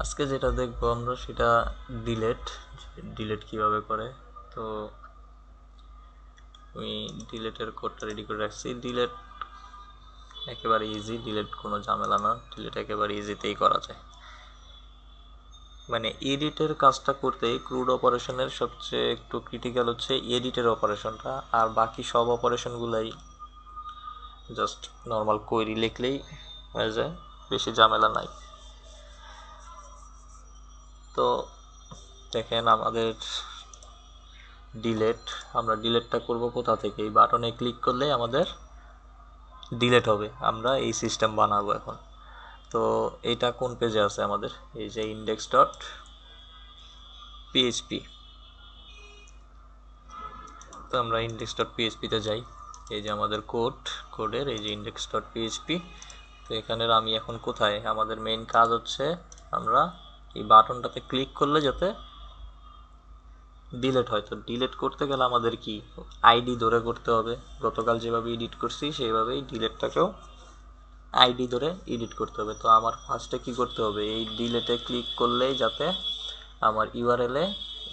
আজকে যেটা দেখবো আমরা সেটা ডিলেট কিভাবে করে। তো আমি ডিলেটের কোডটা রেডি করে রাখছি। ডিলেট একেবারে ইজি, ডিলেট কোনো ঝামেলা না, ডিলেট একেবারে ইজিতেই করা যায়। মানে এডিটের কাজটা করতে ক্রুড অপারেশনের সবচেয়ে একটু ক্রিটিক্যাল হচ্ছে এডিটের অপারেশনটা, আর বাকি সব অপারেশনগুলাই জাস্ট নর্মাল কোয়েরি লিখলেই হয়ে যায়, বেশি ঝামেলা নাই। তো দেখেন আমাদের ডিলেট, আমরা ডিলেটটা করব কোথা থেকে? এই বাটনে ক্লিক করলে আমাদের ডিলেট হবে, আমরা এই সিস্টেম বানাবো এখন। তো এটা কোন পেজে আছে আমাদের? এই যে ইন্ডেক্স ডট পিএইচপি। তো আমরা ইন্ডেক্স ডট পিএইচপিতে যাই। এই যে আমাদের কোডের এই যে ইন্ডেক্স ডট পিএইচপি। তো এখানের আমি এখন কোথায়? আমাদের মেইন কাজ হচ্ছে আমরা এই বাটনটাতে ক্লিক করলে যাতে ডিলেট হয়। তো ডিলেট করতে গেলে আমাদের কি আইডি ধরে করতে হবে। গতকাল যেভাবে এডিট করছি সেইভাবেই ডিলেটটাকেও আইডি ধরে এডিট করতে হবে। তো আমার ফার্স্টে কি করতে হবে? এই ডিলেটে ক্লিক করলেই যাতে আমার ইউআরএলে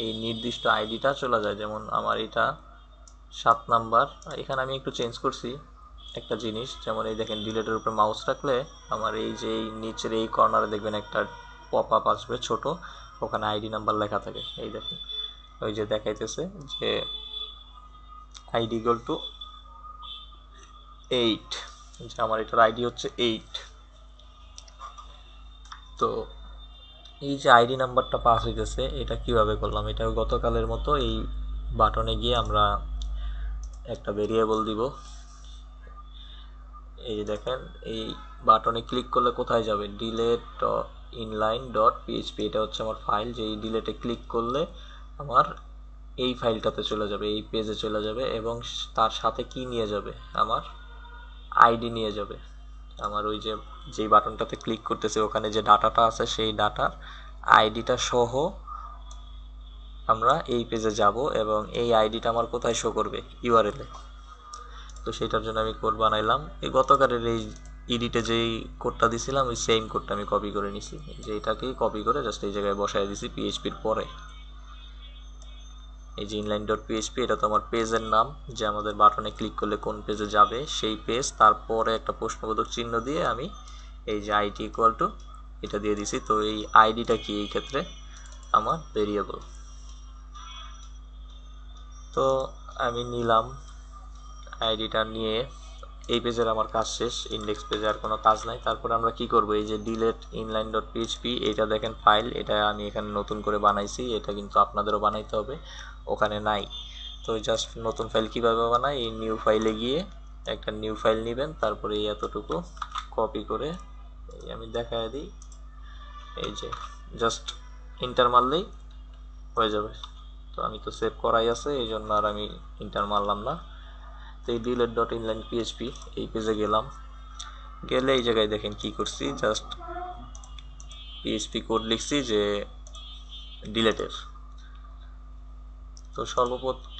এই নির্দিষ্ট আইডিটা চলে যায়। যেমন আমার এটা 7 নাম্বার, এখানে আমি একটু চেঞ্জ করছি একটা জিনিস। যেমন এই দেখেন ডিলেটের উপরে মাউস রাখলে আমার এই যে নিচের এই কর্নারে দেখবেন একটা পপ আপ আসবে ছোট, ওখানে আইডি নাম্বার লেখা থাকে। এই দেখেন ওই যে দেখাইতেছে যে আইডি ইকুয়াল টু 8, যে আমার এটার আইডি হচ্ছে 8। তো এই যে আইডি নাম্বারটা পাস হইতেছে এটা কিভাবে করলাম? এটা গতকালের মতো এই বাটনে গিয়ে আমরা একটা ভেরিয়েবল দিব। এই যে দেখেন এই বাটনে ক্লিক করলে কোথায় যাবে? ডিলেট ইনলাইন ডট পিএইচপি, এটা হচ্ছে আমার ফাইল। যে এই ডিলেটে ক্লিক করলে আমার এই ফাইলটাতে চলে যাবে, এই পেজে চলে যাবে, এবং তার সাথে কি নিয়ে যাবে? আমার আইডি নিয়ে যাবে। আমার ওই যে যেই বাটনটাতে ক্লিক করতেছে ওখানে যে ডাটাটা আছে সেই ডাটার আইডিটা সহ আমরা এই পেজে যাব, এবং এই আইডিটা আমার কোথায় শো করবে? ইউআরএলে। তো সেটার জন্য আমি কোড বানাইলাম। এই গতকালের এই এডিটে যেই কোডটা দিছিলাম ওই সেম কোডটা আমি কপি করে নিছি। যে এটাকেই কপি করে জাস্ট এই জায়গায় বসাই দিছি পিএইচপির পরে। এই যে ইনলাইন ডট পিএইচপি, এটা তো আমার পেজের নাম, যে আমাদের বাটনে ক্লিক করলে কোন পেজে যাবে সেই পেজ। তারপরে একটা প্রশ্নবোধক চিহ্ন দিয়ে আমি এই যে আইডি ইকুয়াল টু এটা দিয়ে দিছি। তো এই আইডিটা কি? এই ক্ষেত্রে আমার ভেরিয়েবল। তো আমি নিলাম আইডিটা নিয়ে, এই পেজের আমার কাজ শেষ, ইন্ডেক্স পেজে আর কোনো কাজ নাই। তারপরে আমরা কি করব? এই যে ডিলেট ইনলাইন ডট পিএইচপি, এটা দেখেন ফাইল, এটা আমি এখানে নতুন করে বানাইছি। এটা কিন্তু আপনাদেরও বানাইতে হবে, ওখানে নাই। তো জাস্ট নতুন ফাইল কিভাবে বানাই? এই নিউ ফাইলে গিয়ে একটা নিউ ফাইল নেবেন, তারপরে এই এতটুকু কপি করে এই আমি দেখায় দিই। এই যে জাস্ট ইন্টার মারলেই হয়ে যাবে। তো আমি তো সেভ করাই আছে, এই জন্য আর আমি ইন্টার মারলাম না। তো এই ডিলেট ডট ইনলাইন পিএইচপি এই পেজে গেলাম, গেলে এই জায়গায় দেখেন কি করছি, জাস্ট পিএইচপি কোড লিখছি যে ডিলেটের। তো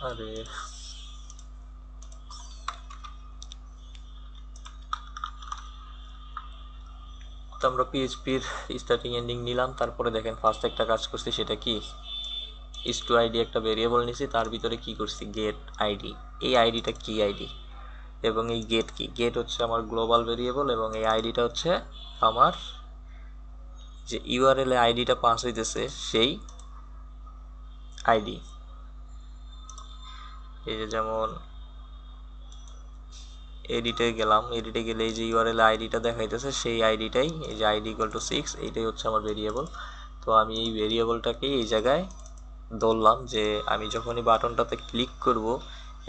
আরে তো আমরা পিএইচপির স্টার্টিং এন্ডিং নিলাম। তারপরে দেখেন ফার্স্ট একটা কাজ করছি, সেটা কি? ইস টু আইডি একটা ভেরিয়েবল নিছি, তার ভিতরে কি করছি? Get ID. এই আইডিটা কি আইডি? এবং এই গেট কি? গেট হচ্ছে আমার গ্লোবাল ভেরিয়েবল, এবং এই আইডিটা হচ্ছে আমার যে ইউআরএল এ আইডিটা পাস হইতেছে সেই আইডি। এই যে যেমন এডিটে গেলাম, এডিটে গেলে এই যে ইউআরএল আইডিটা দেখাইতেছে সেই আইডিটাই, এই যে আইডি ইকুয়াল টু 6, এইটাই হচ্ছে আমার ভেরিয়েবল। তো আমি এই ভেরিয়েবলটাকেই এই জায়গায় ধরলাম যে আমি যখনই বাটনটাতে ক্লিক করব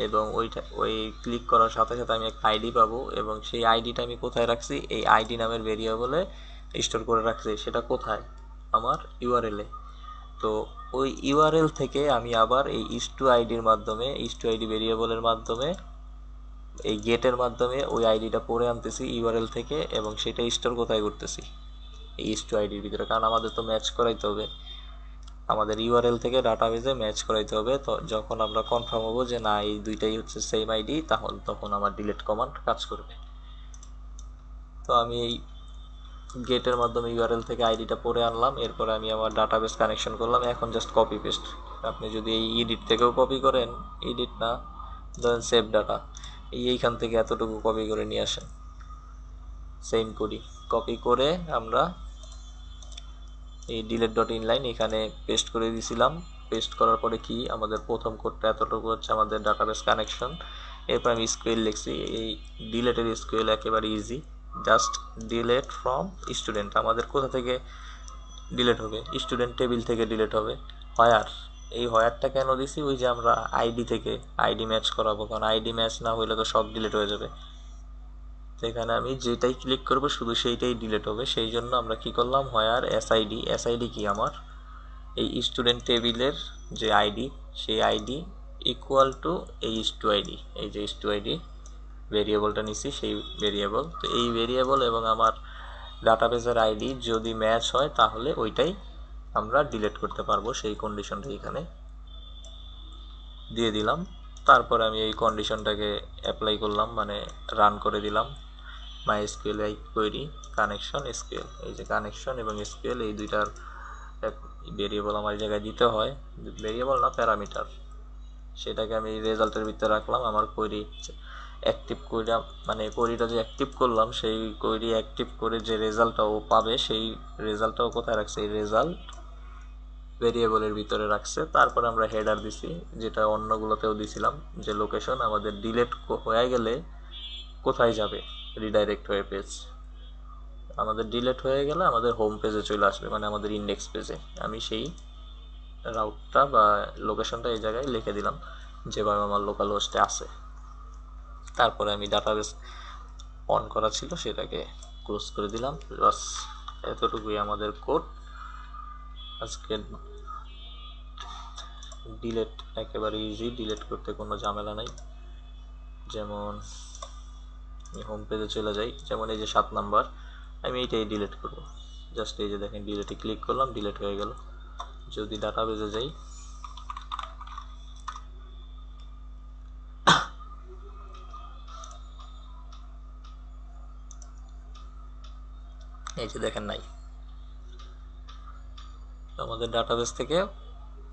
এবং ওই ক্লিক করার সাথে সাথে আমি একটা আইডি পাবো, এবং সেই আইডিটা আমি কোথায় রাখছি? এই আইডি নামের ভেরিয়েবলে স্টোর করে রাখছি। সেটা কোথায়? আমার ইউআরএলে। তো ওই ইউআরএল থেকে আমি আবার এই ইস টু আইডির মাধ্যমে, ইস টু আইডি ভেরিয়েবলের মাধ্যমে, এই গেটের মাধ্যমে ওই আইডিটা পড়ে আনতেছি ইউআরএল থেকে, এবং সেটা স্টোর কোথায় করতেছি? এই ইস টু আইডির ভিতরে। কারণ আমাদের তো ম্যাচ করাইতে হবে, আমাদের ইউআরএল থেকে ডাটাবেজে ম্যাচ করাইতে হবে। তো যখন আমরা কনফার্ম হবো যে না এই দুইটাই হচ্ছে সেম আইডি, তখন আমার ডিলিট কমান্ড কাজ করবে। তো আমি এই গেটের মাধ্যমে ইউআরএল থেকে আইডিটা পড়ে আনলাম, এরপরে আমি আমার ডাটাবেস কানেকশন করলাম। এখন জাস্ট কপি পেস্ট। আপনি যদি এই এডিট থেকেও কপি করেন, এডিট না ধরেন সেভ ডাটা, এইখান থেকে এতটুকু কপি করে নিয়ে আসেন, সেম করি। কপি করে আমরা এই ডিলেট ডট ইনলাইন এখানে পেস্ট করে দিয়েছিলাম। পেস্ট করার পরে কি আমাদের প্রথম কোডটা এতটুকু হচ্ছে আমাদের ডাটাবেস কানেকশন। এরপর আমি স্কুয়েল লিখছি। এই ডিলেটের স্কুয়েল একেবারে easy, just delete from student. আমাদের কোথা থেকে ডিলেট হবে? স্টুডেন্ট টেবিল থেকে ডিলেট হবে। হোয়ার, এই হোয়ারটা কেন দিছি? ওই যে আমরা আইডি থেকে আইডি ম্যাচ করাবো, কারণ আইডি ম্যাচ না হলে তো সব ডিলেট হয়ে যাবে। তো এখানে আমি যেটাই ক্লিক করব শুধু সেইটাই ডিলেট হবে, সেই জন্য আমরা কি করলাম, হোয়ার এসআইডি। এসআইডি কি? আমার এই স্টুডেন্ট টেবিলের যে আইডি, সেই আইডি ইকুয়াল টু এই স্টু আইডি, এই যে স্টু আইডি ভেরিয়েবলটা নিছি, সেই ভেরিয়েবল। তো এই ভেরিয়েবল এবং আমার ডাটাবেসের আইডি যদি ম্যাচ হয় তাহলে ওইটাই আমরা ডিলিট করতে পারবো, সেই কন্ডিশনটা এখানে দিয়ে দিলাম। তারপর আমি এই কন্ডিশনটাকে অ্যাপ্লাই করলাম, মানে রান করে দিলাম। MySQL কোয়েরি কানেকশন এসকিউএল, এই যে কানেকশন এবং এসকিউএল এই দুইটার ভেরিয়েবল আমার জায়গায় দিতে হয়, ভেরিয়েবল না প্যারামিটার, সেটাকে আমি রেজাল্টের ভিতরে রাখলাম। আমার কোয়েরি অ্যাক্টিভ কোয়েরি, মানে কোয়েরিটা যে অ্যাক্টিভ করলাম, সেই কোয়েরি অ্যাক্টিভ করে যে রেজাল্টটা ও পাবে, সেই রেজাল্টটাও কোথায় রাখছে? এই রেজাল্ট ভেরিয়েবলের ভিতরে রাখছে। তারপর আমরা হেডার দিছি, যেটা অন্যগুলোতেও দিছিলাম, যে লোকেশন আমাদের ডিলেট হয়ে গেলে কোথায় যাবে, রিডাইরেক্ট হয়ে পেজ। আমাদের ডিলেট হয়ে গেলে আমাদের হোম পেজে চলে আসবে, মানে আমাদের ইন্ডেক্স পেজে। আমি সেই রাউটটা বা লোকেশনটা এই জায়গায় লিখে দিলাম, যেভাবে আমার লোকাল হোস্টে আছে। তারপরে আমি ডাটাবেস অন করা ছিল সেটাকে ক্লোজ করে দিলাম। বাস, এতটুকুই আমাদের কোড। আজকে ডিলেট একেবারে ইজি, ডিলেট করতে কোনো ঝামেলা নাই। যেমন হোম পেজে চলে যাই, যেমন এই যে 7 নাম্বার, আমি এইটাই ডিলিট করব। জাস্ট এই যে দেখেন, ডিলেটে ক্লিক করলাম, ডিলিট হয়ে গেল। যদি ডাটাবেসে যাই, এই যে দেখেন নাই, আমাদের ডাটাবেস থেকে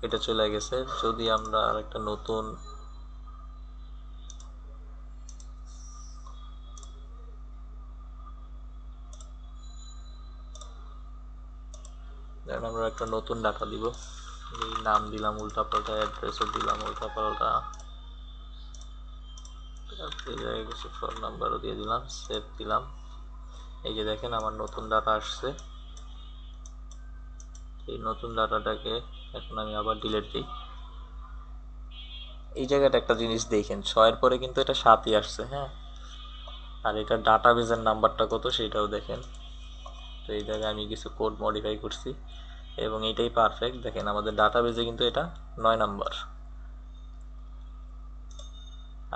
এটা চলে গেছে। যদি আমরা আরেকটা নতুন আমরা একটা নতুন ডাটা দিব, এই নাম দিলাম উল্টাপাল্টা, অ্যাড্রেসও দিলাম উল্টাপাল্টা, কিছু ফোন নাম্বারও দিয়ে দিলাম, সেভ দিলাম। এই যে দেখেন আমার নতুন ডাটা আসছে। এই নতুন ডাটাটাকে এখন আমি আবার ডিলিট দিই। এই জায়গাটা একটা জিনিস দেখেন, 6-এর পরে কিন্তু এটা 7ই আসছে, হ্যাঁ। আর এটা ডাটাবেসের নাম্বারটা কত সেটাও দেখেন। তো এই জায়গায় আমি কিছু কোড মডিফাই করছি এবং এটাই পারফেক্ট। দেখেন আমাদের ডাটাবেসে কিন্তু এটা 9 নাম্বার,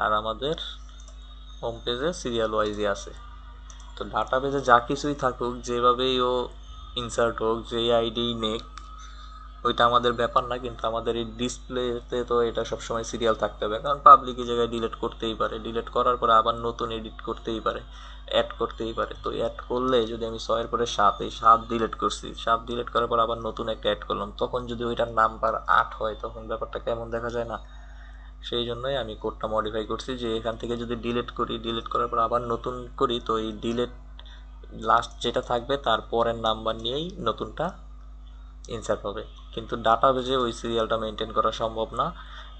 আর আমাদের হোম পেজে সিরিয়াল ওয়াইজই আছে। তো ডাটাবেসে যা কিছুই থাকুক, যেভাবেই ও ইনসার্ট হোক, যেই আইডি নেক, ওইটা আমাদের ব্যাপার না। কিন্তু আমাদের এই ডিসপ্লেতে তো এটা সবসময় সিরিয়াল থাকতে হবে, কারণ পাবলিক এই জায়গায় ডিলিট করতেই পারে, ডিলিট করার পরে আবার নতুন এডিট করতেই পারে, অ্যাড করতেই পারে। তো অ্যাড করলে যদি আমি 6-এর পরে 7, এই 7 ডিলিট করছি, 7 ডিলিট করার পর আবার নতুন একটা অ্যাড করলাম, তখন যদি ওইটার নাম্বার 8 হয়, তখন ব্যাপারটা কেমন দেখা যায় না? সেই জন্যই আমি কোডটা মডিফাই করছি, যে এখান থেকে যদি ডিলিট করি, ডিলিট করার পর আবার নতুন করি, তো এই ডিলিট লাস্ট যেটা থাকবে তার পরের নাম্বার নিয়েই নতুনটা ইনসার্ট হবে। কিন্তু ডাটাবেজে ওই সিরিয়ালটা মেনটেন করা সম্ভব না।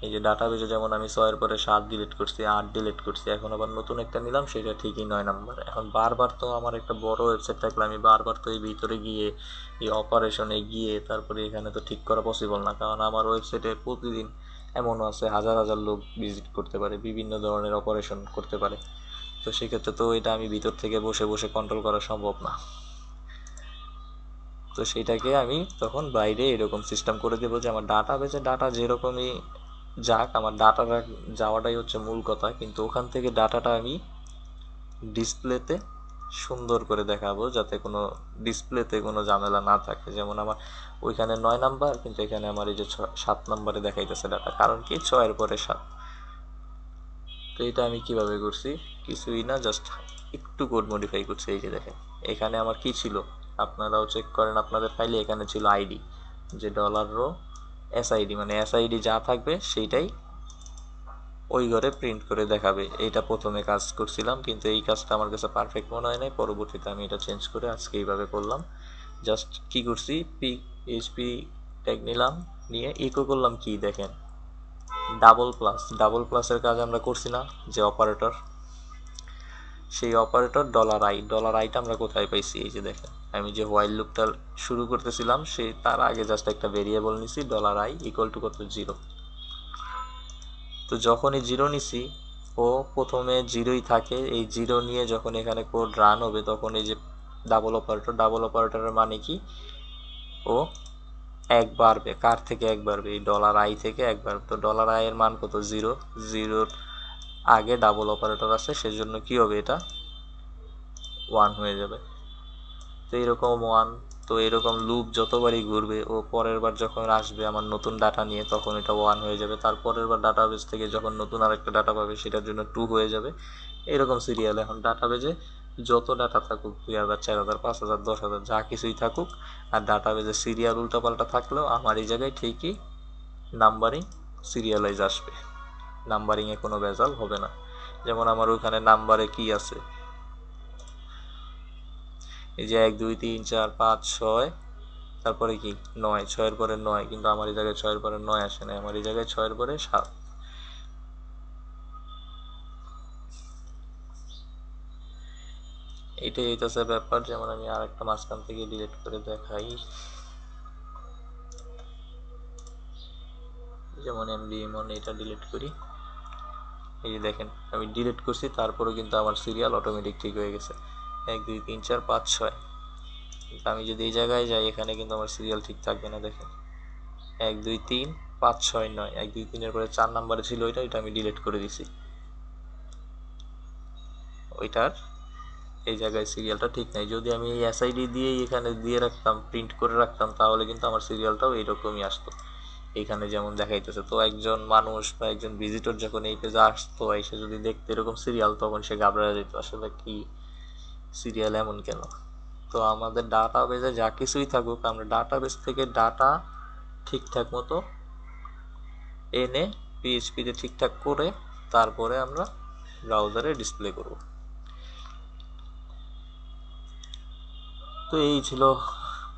এই যে ডাটাবেজে যেমন আমি 6-এর পরে 7 ডিলিট করছি, 8 ডিলিট করছি, এখন আবার নতুন একটা নিলাম, সেটা ঠিকই 9 নাম্বার। এখন বারবার তো আমার একটা বড় ওয়েবসাইট থাকলে আমি বারবার তো এই ভিতরে গিয়ে এই অপারেশনে গিয়ে তারপরে এখানে তো ঠিক করা পসিবল না, কারণ আমার ওয়েবসাইটে প্রতিদিন এমনও আছে হাজার হাজার লোক ভিজিট করতে পারে, বিভিন্ন ধরনের অপারেশন করতে পারে। তো সেক্ষেত্রে তো এটা আমি ভিতর থেকে বসে বসে কন্ট্রোল করা সম্ভব না। তো সেইটাকে আমি তখন বাইরে এরকম সিস্টেম করে দেবো যে আমার ডাটাবেসে ডাটা যেরকমই যাক, আমার ডাটাটা যাওয়াটাই হচ্ছে মূল কথা, কিন্তু ওখান থেকে ডাটাটা আমি ডিসপ্লেতে সুন্দর করে দেখাবো, যাতে কোনো ডিসপ্লেতে কোনো ঝামেলা না থাকে। যেমন আমার ওইখানে 9 নাম্বার, কিন্তু এখানে আমার এই যে 7 নাম্বারে দেখাইতেছে ডাটা, কারণ কি 6-এর পরে 7। তো এটা আমি কিভাবে করছি? কিছুই না, জাস্ট একটু কোড মডিফাই করছি। এই যে দেখেন, এখানে আমার কি ছিল, আপনারাও চেক করেন আপনাদের ফাইলে, এখানে ছিল আইডি, যে ডলার রো এসআইডি, মানে এসআইডি যা থাকবে সেইটাই ওই ঘরে প্রিন্ট করে দেখাবে। এইটা প্রথমে কাজ করছিলাম, কিন্তু এই কাজটা আমার কাছে পারফেক্ট মনে হয় নাই, পরবর্তীতে আমি এটা চেঞ্জ করে আজকে এইভাবে করলাম। জাস্ট কি করছি, পিএইচপি ট্যাগ নিলাম, নিয়ে ইকো করলাম কি দেখেন, ডাবল প্লাসের কাজ আমরা করছি না, যে অপারেটর, সেই অপারেটর ডলার আইটা আমরা কোথায় পাইছি, এই যে দেখেন আমি যে হোয়াইল লুপটা শুরু করতেছিলাম সেই তার আগে জাস্ট একটা ভেরিয়েবল নিছি $i ইকুয়াল টু কত 0। তো যখনই 0 নিছি ও প্রথমে 0ই থাকে, এই 0 নিয়ে যখন এখানে কোড রান হবে তখন এই যে ডাবল অপারেটরের মানে কি, ও এক বাড়বে, কার থেকে এক বাড়বে, এই $i থেকে এক বাড়বে। তো $i এর মান কত 0, 0 আগে ডাবল অপারেটর আছে, সেজন্য কি হবে, এটা 1 হয়ে যাবে। তো এরকম 1, তো এরকম লুপ যতবারই ঘুরবে ও পরের বার যখন আসবে আমার নতুন ডাটা নিয়ে তখন এটা 1 হয়ে যাবে, তারপরের বার ডাটাবেস থেকে যখন নতুন আরেকটা ডাটা পাবে সেটার জন্য 2 হয়ে যাবে, এরকম সিরিয়াল। এখন ডাটাবেজে যত ডাটা থাকুক, 2000, 4000, 5000, 10,000 যা কিছুই থাকুক, আর ডাটাবেজে সিরিয়াল উল্টাপাল্টা থাকলেও আমার এই জায়গায় ঠিকই নাম্বারিং সিরিয়ালাইজ আসবে, নাম্বারিংয়ে কোনো ভেজাল হবে না। যেমন আমার ওখানে নাম্বারে কি আছে, এই যে 1 2 3 4 5 6, তারপরে কি 9, 6 এর পরে 9, কিন্তু আমার এই জায়গায় 6 এর পরে 9 আসে না, আমার এই জায়গায় 6 এর পরে 7। এইটাই হইতেছে ব্যাপার। যেমন আমি আরেকটা মাঝখান থেকে ডিলিট করে দেখাই, যেমন এমন এটা ডিলিট করি, এই যে দেখেন আমি ডিলিট করছি তারপরে কিন্তু আমার সিরিয়াল অটোমেটিক ঠিক হয়ে গেছে, 1 2 3 4 5 6। আমি যদি এই জায়গায় যাই এখানে কিন্তু আমার সিরিয়াল ঠিক থাকবে না, দেখেন 1 2 3 5 6 9, 1 2 3 এর পরে 4 নাম্বারে ছিল এটা আমি ডিলিট করে দিছি, ওইটার এই জায়গায় সিরিয়ালটা ঠিক নাই। যদি আমি এই এসআইডি দিয়েই এখানে দিয়ে রাখতাম, প্রিন্ট করে রাখতাম, তাহলে কিন্তু আমার সিরিয়ালটাও এইরকমই আসতো, এইখানে যেমন দেখাইতেছে। তো একজন মানুষ বা একজন ভিজিটর যখন এই পেজে আসতো, এসে যদি দেখতে এরকম সিরিয়াল, তখন সে ঘাবড়ে যেত, আসলে কি সিরিয়াল এমন কেন। তো আমাদের ডাটাবেজে যা কিছুই থাকুক, আমরা ডাটাবেজ থেকে ডাটা ঠিকঠাক মতো এনে পিএইচপিতে ঠিকঠাক করে তারপরে আমরা ব্রাউজারে ডিসপ্লে করব। তো এই ছিল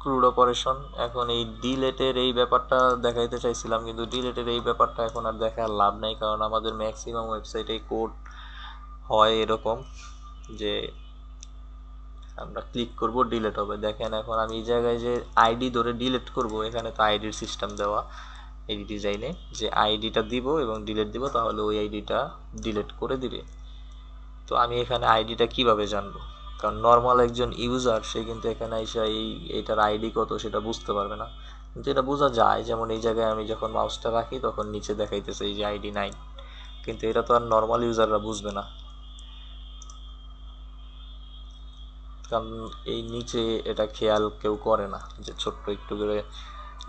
ক্রুড অপারেশন। এখন এই ডিলেটের এই ব্যাপারটা দেখাইতে চাইছিলাম, কিন্তু ডিলেটের এই ব্যাপারটা এখন আর দেখার লাভ নাই, কারণ আমাদের ম্যাক্সিমাম ওয়েবসাইটে কোড হয় এরকম যে আমরা ক্লিক করব ডিলেট হবে। দেখেন এখন আমি এই জায়গায় যে আইডি ধরে ডিলেট করব, এখানে তো আইডির সিস্টেম দেওয়া এই ডিজাইনে, যে আইডিটা দিব এবং ডিলেট দিব, তাহলে ওই আইডিটা ডিলেট করে দিবে। তো আমি এখানে আইডিটা কিভাবে জানবো, কারণ নর্মাল একজন ইউজার সে কিন্তু এখানে এসে এইটার আইডি কত সেটা বুঝতে পারবে না, কিন্তু এটা বোঝা যায়। যেমন এই জায়গায় আমি যখন মাউসটা রাখি তখন নিচে দেখাইতেছে এই যে আইডি 9, কিন্তু এটা তো আর নর্মাল ইউজাররা বুঝবে না, কারণ এই নিচে এটা খেয়াল কেউ করে না যে ছোট্ট একটু করে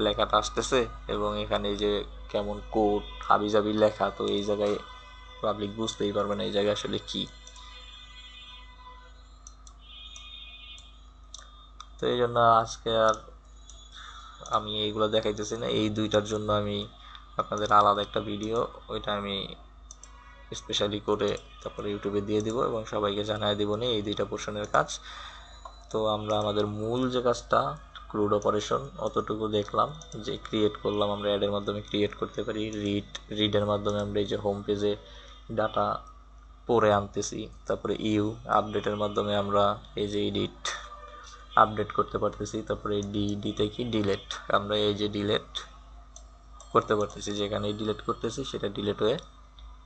লেখাটা আসতেছে এবং এখানে যে কেমন কোড হাবিজাবি লেখা, তো এই জায়গায় পাবলিক বুঝতেই পারবে না এই জায়গায় আসলে কি। তো এই জন্য আজকে আর আমি এইগুলো দেখাইতেছি না, এই দুইটার জন্য আমি আপনাদের আলাদা একটা ভিডিও ওইটা আমি স্পেশালি করে তারপরে ইউটিউবে দিয়ে দিব এবং সবাইকে জানাই দিব না এই দুইটা পোর্শনের কাজ। তো আমরা আমাদের মূল যে কাজটা ক্রুড অপারেশন অতটুকু দেখলাম, যে ক্রিয়েট করলাম, আমরা অ্যাডের মাধ্যমে ক্রিয়েট করতে পারি, রিডের মাধ্যমে আমরা এই যে হোম পেজে ডাটা পরে আনতেছি, তারপরে আপডেটের মাধ্যমে আমরা এই যে এডিট আপডেট করতে পারতেছি, তারপরে ডিতে কি ডিলেট, আমরা এই যে ডিলেট করতে পারতেছি, যেখানে ডিলেট করতেছি সেটা ডিলেট হয়ে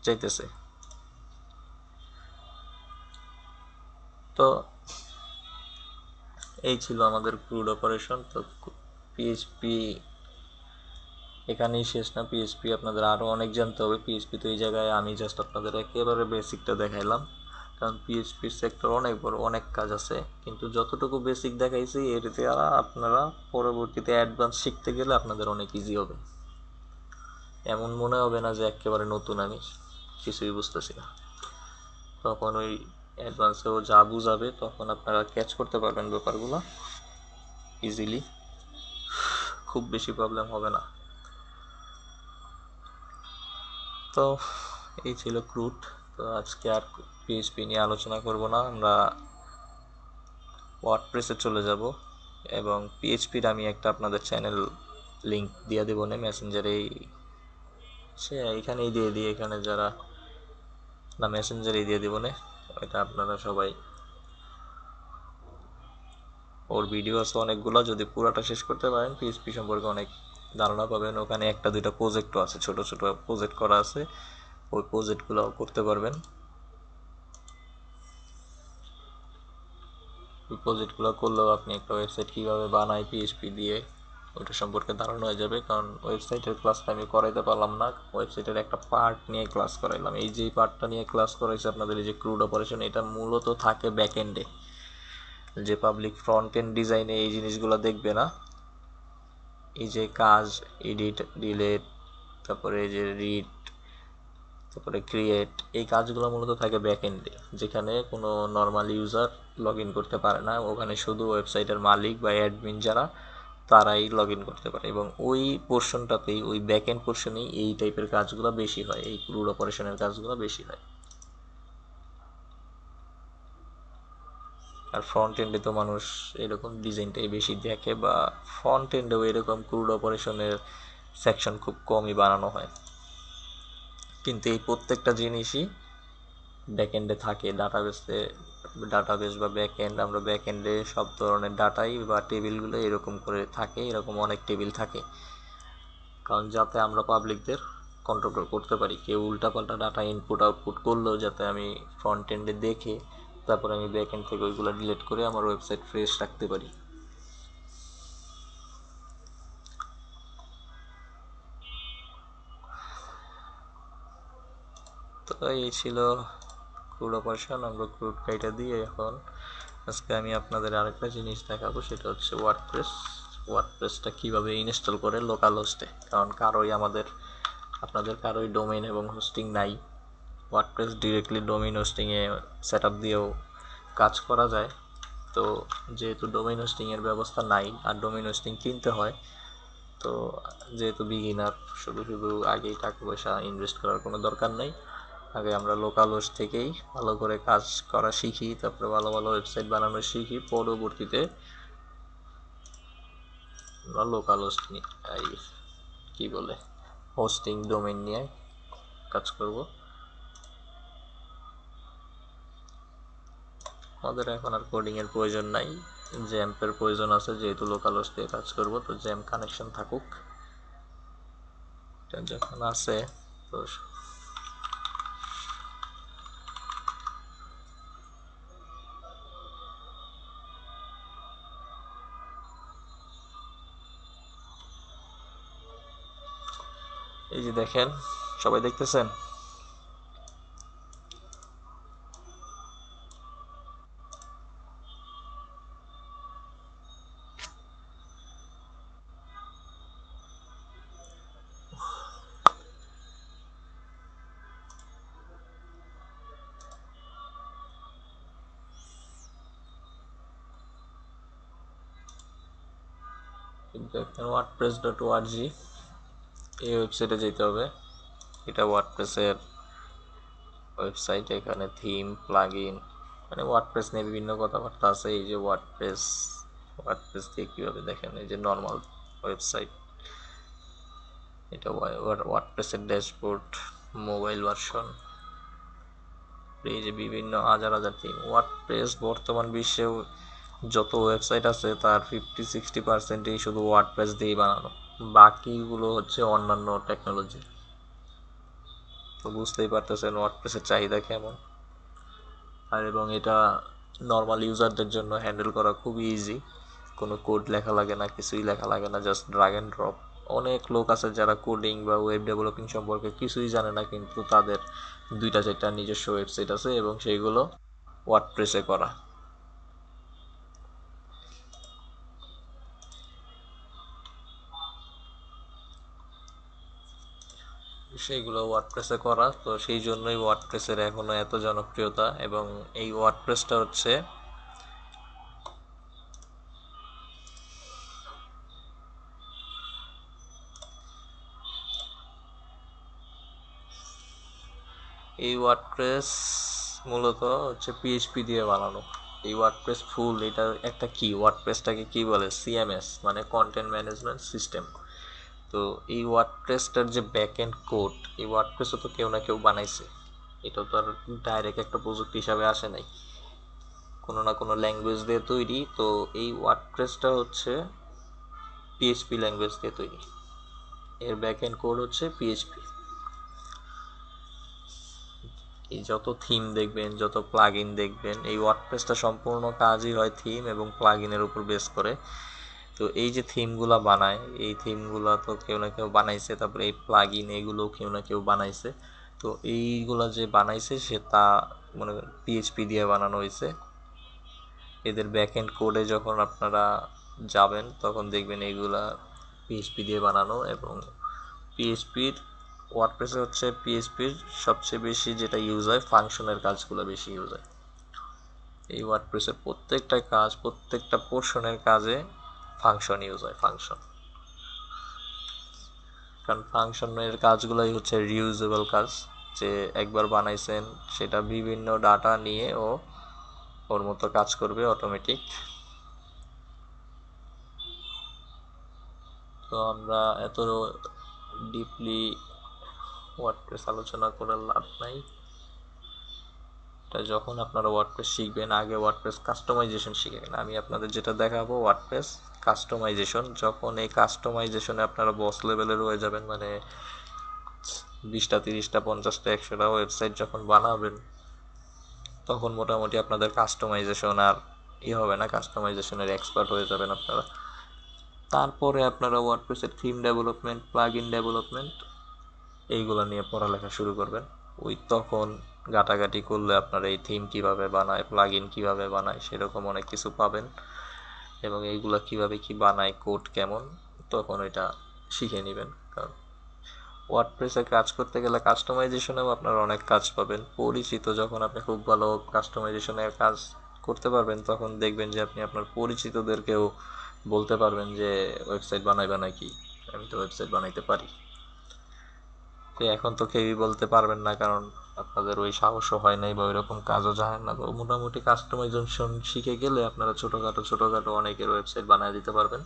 যাইতেছে। তো এই ছিল আমাদের ক্রুড অপারেশন। তো পিএইচপি এখানেই শেষ না, পিএইচপি আপনাদের আরও অনেক জানতে হবে। পিএইচপি তো এই জায়গায় আমি জাস্ট আপনাদের একেবারে বেসিকটা দেখাইলাম, কারণ পিএইচপির সেক্টর অনেক বড়, অনেক কাজ আছে, কিন্তু যতটুকু বেসিক দেখাইছি এর দ্বারা আপনারা পরবর্তীতে অ্যাডভান্স শিখতে গেলে আপনাদের অনেক ইজি হবে, এমন মনে হবে না যে একেবারে নতুন আমি কিছুই বুঝতেছি না। তখন ওই অ্যাডভান্সেও যা বুঝাবে তখন আপনারা ক্যাচ করতে পারবেন ব্যাপারগুলো। ইজিলি, খুব বেশি প্রবলেম হবে না। তো এই ছিল ক্রুড। তো আজকে আর পিএইচপি নিয়ে আলোচনা করব না, আমরা ওয়ার্ডপ্রেসে চলে যাব। এবং পিএইচপির আমি একটা আপনাদের চ্যানেল লিংক দিয়ে দেবো না মেসেঞ্জারেই, সে এখানেই দিয়ে দিই, এখানে যারা না মেসেঞ্জারেই দিয়ে দিব না, এটা আপনারা সবাই, ওর ভিডিও আছে অনেকগুলো, যদি পুরাটা শেষ করতে পারেন পিএইচপি সম্পর্কে অনেক ধারণা পাবেন। ওখানে একটা দুইটা প্রজেক্টও আছে, ছোট ছোট প্রজেক্ট করা আছে, ওই প্রজেক্টগুলো করতে পারবেন। ওই প্রজেক্টগুলো করলেও আপনি একটা ওয়েবসাইট কীভাবে বানায় পিএইচপি দিয়ে ওইটা সম্পর্কে ধারণা হয়ে যাবে। কারণ ওয়েবসাইটের ক্লাসটা আমি করাইতে পারলাম না, ওয়েবসাইটের একটা পার্ট নিয়ে ক্লাস করাইলাম। এই যে পার্টটা নিয়ে ক্লাস করাইছে আপনাদের, এই যে ক্রুড অপারেশন, এটা মূলত থাকে ব্যাকএন্ডে। যে পাবলিক ফ্রন্ট এন্ড ডিজাইনে এই জিনিসগুলো দেখবে না, এই যে কাজ, এডিট, ডিলেট, তারপরে এই যে রিড, তারপরে ক্রিয়েট, এই কাজগুলো মূলত থাকে ব্যাকএন্ডে, যেখানে কোনো নর্মাল ইউজার লগ ইন করতে পারে না। ওখানে শুধু ওয়েবসাইটের মালিক বা অ্যাডমিন যারা, তারাই লগ ইন করতে পারে। এবং ওই পোর্শনটাতেই, ওই ব্যাকএন্ড পোর্শনেই এই টাইপের কাজগুলো বেশি হয়, এই ক্রুড অপারেশনের কাজগুলো বেশি হয়। আর ফ্রন্ট এন্ডে তো মানুষ এরকম ডিজাইনটাই বেশি দেখে, বা ফ্রন্ট এন্ডেও এরকম ক্রুড অপারেশনের সেকশন খুব কমই বানানো হয়। কিন্তু এই প্রত্যেকটা জিনিসই ব্যাকএন্ডে থাকে, ডাটাবেস বা ব্যাকএন্ড, আমরা ব্যাকএন্ডে সব ধরনের ডাটাই বা টেবিলগুলো এরকম করে থাকে, এরকম অনেক টেবিল থাকে, কারণ যাতে আমরা পাবলিকদের কন্ট্রোল করতে পারি। কেউ উল্টাপাল্টা ডাটা ইনপুট আউটপুট করলেও যাতে আমি ফ্রন্ট এন্ডে দেখে তারপরে আমি ব্যাক এন্ড থেকে ওইগুলো ডিলিট করে আমার ওয়েবসাইট ফ্রেশ রাখতে পারি। তো এই ছিল ক্রুড অপারেশন। আমরা ক্রুড কাইটা দিয়ে এখন আজকে আমি আপনাদের আরেকটা জিনিস দেখাবো, সেটা হচ্ছে ওয়ার্ডপ্রেসটা কীভাবে ইনস্টল করে লোকাল হোস্টে। কারণ আপনাদের কারোই ডোমেইন এবং হোস্টিং নাই। ওয়ার্ডপ্রেস ডিরেক্টলি ডোমেইন হোস্টিংয়ে সেট আপ দিয়েও কাজ করা যায়। তো যেহেতু ডোমেইন হোস্টিংয়ের ব্যবস্থা নাই আর ডোমেইন হোস্টিং কিনতে হয়, তো যেহেতু বিগিনার, শুধু শুধু আগেই টাকা পয়সা ইনভেস্ট করার কোনো দরকার নেই। আগে আমরা লোকাল হোস্ট থেকেই ভালো করে কাজ করা শিখি, তারপরে ভালো ভালো ওয়েবসাইট বানানো শিখি, পরবর্তীতে আমরা লোকাল হোস্ট কি বলে হোস্টিং ডোমেইন নিয়ে কাজ করব। আমাদের এখন আর কোডিং এর প্রয়োজন নাই, জ্যাম্পের প্রয়োজন আছে, যেহেতু লোকাল হোস্ট দিয়ে কাজ করব। তো জ্যাম্প কানেকশন থাকুক, এটা যখন আছে তো এই যে দেখেন, সবাই দেখতেছেন? দেখেন wordpress.org, এই ওয়েবসাইটে যেতে হবে। এটা ওয়ার্ডপ্রেসের ওয়েবসাইট, এখানে থিম, প্লাগইন, মানে ওয়ার্ডপ্রেস নিয়ে বিভিন্ন কথাবার্তা আছে। এই যে ওয়ার্ডপ্রেস দিয়ে কীভাবে, দেখেন এই যে নর্মাল ওয়েবসাইট, এটা ওয়ার্ডপ্রেসের ড্যাশবোর্ড, মোবাইল ভার্সন, এই যে বিভিন্ন হাজার হাজার থিম। ওয়ার্ডপ্রেস বর্তমান বিশ্বেও যত ওয়েবসাইট আছে তার 50-60%ই শুধু ওয়ার্ডপ্রেস দিয়েই বানানো, বাকিগুলো হচ্ছে অন্যান্য টেকনোলজি। তো বুঝতেই পারতেছেন ওয়ার্ডপ্রেসের চাহিদা কেমন। আর এবং এটা নর্মাল ইউজারদের জন্য হ্যান্ডেল করা খুবই ইজি, কোনো কোড লেখা লাগে না, কিছুই লেখা লাগে না, জাস্ট ড্রাগ অ্যান্ড ড্রপ। অনেক লোক আছে যারা কোডিং বা ওয়েব ডেভেলপিং সম্পর্কে কিছুই জানে না, কিন্তু তাদের 2-4টা নিজস্ব ওয়েবসাইট আছে এবং সেইগুলো ওয়ার্ডপ্রেসে করা। সেইগুলো ওয়ার্ডপ্রেসে করা, তো সেই জন্যই ওয়ার্ডপ্রেসের এখনো এত জনপ্রিয়তা। এবং এই ওয়ার্ডপ্রেসটা হচ্ছে এই ওয়ার্ডপ্রেস মূলত হচ্ছে পিএইচপি দিয়ে বানানো। এই ওয়ার্ডপ্রেস ফুল এটা একটা কি, ওয়ার্ডপ্রেসটাকে কি বলে, সিএমএস মানে কন্টেন্ট ম্যানেজমেন্ট সিস্টেম। তো এই ওয়ার্ডপ্রেসটার যে ব্যাক এন্ড কোড, এই ওয়ার্ডপ্রেসও তো কেউ না কেউ বানাইছে। এটা তো আর ডাইরেক্ট একটা প্রযুক্তি হিসাবে আসে নাই, কোনো না কোনো ল্যাঙ্গুয়েজ দিয়ে তৈরি। তো এই ওয়ার্ডপ্রেসটা হচ্ছে পিএইচপি ল্যাঙ্গুয়েজ দিয়ে তৈরি, এর ব্যাক এন্ড কোড হচ্ছে পিএইচপি। এই যত থিম দেখবেন, যত প্লাগ ইন দেখবেন, এই ওয়ার্ডপ্রেসটা সম্পূর্ণ কাজই হয় থিম এবং প্লাগ ইনের উপর বেস করে। তো এই যে থিমগুলা বানায়, এই থিমগুলা তো কেউ না কেউ বানাইছে, তারপরে এই প্লাগ ইন এগুলোও কেউ না কেউ বানাইছে। তো এইগুলা যে বানাইছে সে তা মনে করেন পিএইচপি দিয়ে বানানো হয়েছে। এদের ব্যাক এন্ড কোডে যখন আপনারা যাবেন তখন দেখবেন এইগুলা পিএইচপি দিয়ে বানানো। এবং পিএইচপির ওয়ার্ডপ্রেসে হচ্ছে পিএইচপির সবচেয়ে বেশি যেটা ইউজ হয় ফাংশনের কাজগুলো বেশি ইউজ হয়। এই ওয়ার্ডপ্রেসের প্রত্যেকটা কাজ, প্রত্যেকটা পোর্শনের কাজে ফাংশন ইউজ হয়, ফাংশন। কারণ ফাংশনের কাজগুলোই হচ্ছে রিউজেবল কাজ, যে একবার বানাইছেন সেটা বিভিন্ন ডাটা নিয়ে ও ওর মতো কাজ করবে অটোমেটিক। তো আমরা এত ডিপলি ওয়ার্ডপ্রেস আলোচনা করার লাভ নাই। এটা যখন আপনারা ওয়ার্ডপ্রেস শিখবেন, আগে ওয়ার্ডপ্রেস কাস্টমাইজেশন শিখেন। আমি আপনাদের যেটা দেখাবো ওয়ার্ডপ্রেস কাস্টমাইজেশন। যখন এই কাস্টমাইজেশনে আপনারা বস লেভেলের হয়ে যাবেন, মানে 20টা 30টা 50টা 100টা ওয়েবসাইট যখন বানাবেন, তখন মোটামুটি আপনাদের কাস্টমাইজেশন আর হবে না, কাস্টমাইজেশনের এক্সপার্ট হয়ে যাবেন আপনারা। তারপরে আপনারা ওয়ার্ডপ্রেসের theme development, plug in development এইগুলো নিয়ে পড়ালেখা শুরু করবেন। ওই তখন ঘাটাঘাটি করলে আপনারা এই থিম কিভাবে বানায়, প্লাগ ইন কীভাবে বানায় সেরকম অনেক কিছু পাবেন। এবং এইগুলো কিভাবে কি বানায়, কোড কেমন, তখন এটা শিখে নেবেন। কারণ ওয়ার্ডপ্রেসে কাজ করতে গেলে কাস্টমাইজেশনেও আপনারা অনেক কাজ পাবেন। পরিচিত যখন আপনি খুব ভালো কাস্টমাইজেশনের কাজ করতে পারবেন, তখন দেখবেন যে আপনি আপনার পরিচিতদেরকেও বলতে পারবেন যে ওয়েবসাইট বানাইবা নাকি, আমি তো ওয়েবসাইট বানাইতে পারি। তো এখন তো কেউই বলতে পারবেন না, কারণ আপনাদের ওই সাহসও হয় নাই বা ওইরকম কাজও জানেন না। তো মোটামুটি কাস্টমাইজেশন শিখে গেলে আপনারা ছোটোখাটো অনেকের ওয়েবসাইট বানিয়ে দিতে পারবেন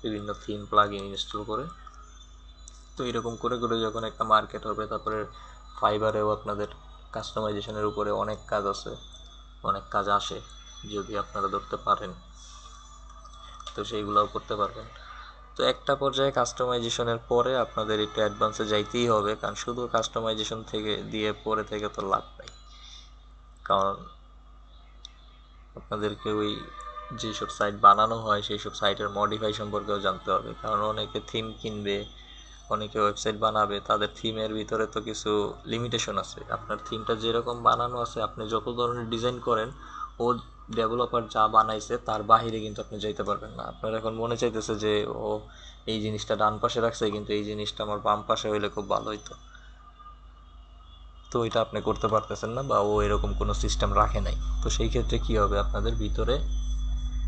বিভিন্ন থিম প্লাগ ইন ইনস্টল করে। তো এরকম করে করে যখন একটা মার্কেট হবে, তারপরে ফাইবারেও আপনাদের কাস্টমাইজেশনের উপরে অনেক কাজ আছে, অনেক কাজ আসে যদি আপনারা ধরতে পারেন, তো সেইগুলোও করতে পারবেন। তো একটা পর্যায়ে কাস্টমাইজেশনের পরে আপনাদের একটু অ্যাডভান্সে যাইতেই হবে, কারণ শুধু কাস্টমাইজেশন থেকে দিয়ে পরে থেকে তো লাভ নাই। কারণ আপনাদেরকে ওই যেসব সাইট বানানো হয় সেই সব সাইটের মডিফাই সম্পর্কেও জানতে হবে। কারণ অনেকে থিম কিনবে, অনেকে ওয়েবসাইট বানাবে, তাদের থিমের ভিতরে তো কিছু লিমিটেশন আছে। আপনার থিমটা যেরকম বানানো আছে, আপনি যত ধরনের ডিজাইন করেন, ও ডেভেলপার যা বানাইছে তার বাহিরে কিন্তু আপনি যাইতে পারবেন না। আপনার এখন মনে চাইতেছে যে ও এই জিনিসটা ডান পাশে রাখছে, কিন্তু এই জিনিসটা আমার বাম পাশে হইলে খুব ভালো হইতো, তো এটা আপনি করতে পারতেছেন না, বা ও এরকম কোনো সিস্টেম রাখে নাই। তো সেই ক্ষেত্রে কি হবে, আপনাদের ভিতরে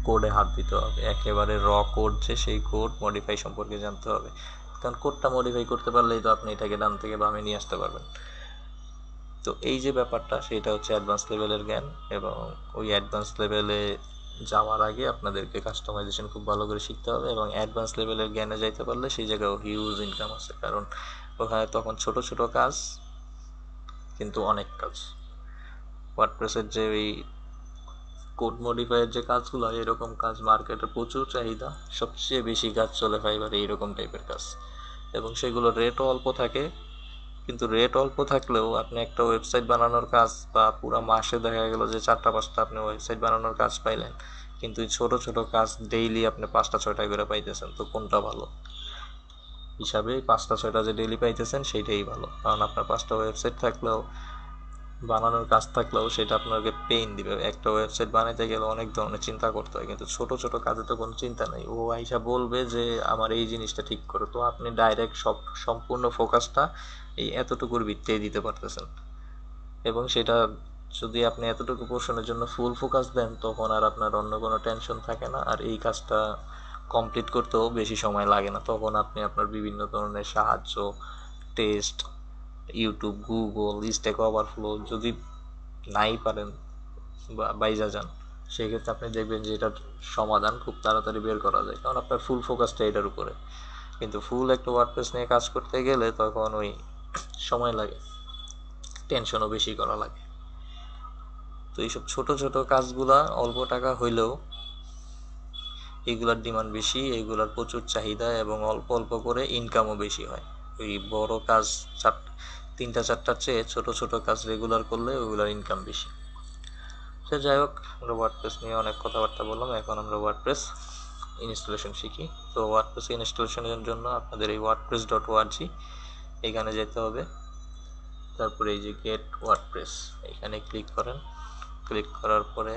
কোডে হাত দিতে হবে, একেবারে কোড যে সেই কোড মডিফাই সম্পর্কে জানতে হবে। কারণ কোডটা মডিফাই করতে পারলেই তো আপনি এটাকে ডান থেকে বামে নিয়ে আসতে পারবেন। তো এই যে ব্যাপারটা, সেটা হচ্ছে অ্যাডভান্স লেভেলের জ্ঞান। এবং ওই অ্যাডভান্স লেভেলে যাওয়ার আগে আপনাদেরকে কাস্টমাইজেশন খুব ভালো করে শিখতে হবে। এবং অ্যাডভান্স লেভেলের জ্ঞানে যাইতে পারলে সেই জায়গায় হিউজ ইনকাম আছে, কারণ ওখানে তখন ছোট ছোট কাজ কিন্তু অনেক কাজ। ওয়ার্ডপ্রেসের যে ওই কোড মডিফাইয়ের যে কাজগুলো, এরকম কাজ মার্কেটে প্রচুর চাহিদা, সবচেয়ে বেশি কাজ চলে ফাইবারে এইরকম টাইপের কাজ। এবং সেগুলো রেটও অল্প থাকে, কিন্তু রেট অল্প থাকলেও আপনি একটা ওয়েবসাইট বানানোর কাজ বা পুরো মাসে দেখা গেল যে 4টা 5টা আপনি ওয়েবসাইট বানানোর কাজ পাইলেন, কিন্তু ছোট ছোট কাজ ডেইলি আপনি 5টা 6টা করে পাইতেছেন। তো কোনটা ভালো হিসাবে 5টা 6টা যে ডেইলি পাইতেছেন সেইটাই ভালো। কারণ আপনার 5টা ওয়েবসাইট থাকলেও, বানানোর কাজ থাকলেও সেটা আপনাকে পেইন দিবে। একটা ওয়েবসাইট বানাইতে গেলে অনেক ধরনের চিন্তা করতে হয়, কিন্তু ছোট ছোট কাজে তো কোনো চিন্তা নেই। ও আইসা বলবে যে আমার এই জিনিসটা ঠিক করো, তো আপনি ডাইরেক্ট সম্পূর্ণ ফোকাসটা এই এতটুকুর ভিত্তিতে দিতে পারতেছেন। এবং সেটা যদি আপনি এতটুকু পোর্শনের জন্য ফুল ফোকাস দেন, তখন আর আপনার অন্য কোনো টেনশন থাকে না, আর এই কাজটা কমপ্লিট করতেও বেশি সময় লাগে না। তখন আপনি আপনার বিভিন্ন ধরনের সাহায্য, test YouTube, Google, stack overflow যদি নাই পারেন বা বাইজা যান, সেক্ষেত্রে আপনি দেখবেন যে এটার সমাধান খুব তাড়াতাড়ি বের করা যায়, কারণ আপনার ফুল ফোকাসটা এটার উপরে। কিন্তু ফুল একটা ওয়ার্ডপ্রেস নিয়ে কাজ করতে গেলে তখন ওই সময় লাগে, টেনশনও বেশি করা লাগে। তো এইসব ছোট ছোট কাজগুলা অল্প টাকা হইলেও এগুলার ডিমান্ড বেশি, এগুলার প্রচুর চাহিদা, এবং অল্প অল্প করে ইনকামও বেশি হয়। ওই বড় কাজ তিনটা চারটার চেয়ে ছোট ছোট কাজ রেগুলার করলে ওইগুলার ইনকাম বেশি। সে যাই হোক, আমরা ওয়ার্ডপ্রেস নিয়ে অনেক কথাবার্তা বললাম, এখন আমরা ওয়ার্ডপ্রেস ইনস্টলেশন শিখি। তো ওয়ার্ডপ্রেস ইনস্টলেশনের জন্য আপনাদের এই wordpress.org এখানে যেতে হবে। তারপরে এই যে গেট ওয়ার্ডপ্রেস, এখানে ক্লিক করেন। ক্লিক করার পরে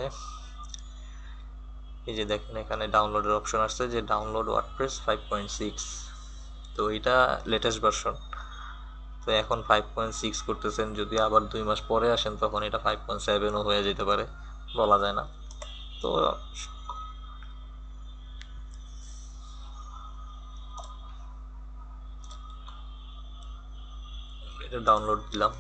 এই যে দেখেন এখানে ডাউনলোডের অপশন আসছে, যে ডাউনলোড ওয়ার্ডপ্রেস 5.6। তো এটা লেটেস্ট ভার্সন। তো এখন 5.6 করতেছেন, যদি আবার 2 মাস পরে আসেন তখন এটা 5.7ও হয়ে যেতে পারে, বলা যায় না। তো এটা ডাউনলোড দিলাম।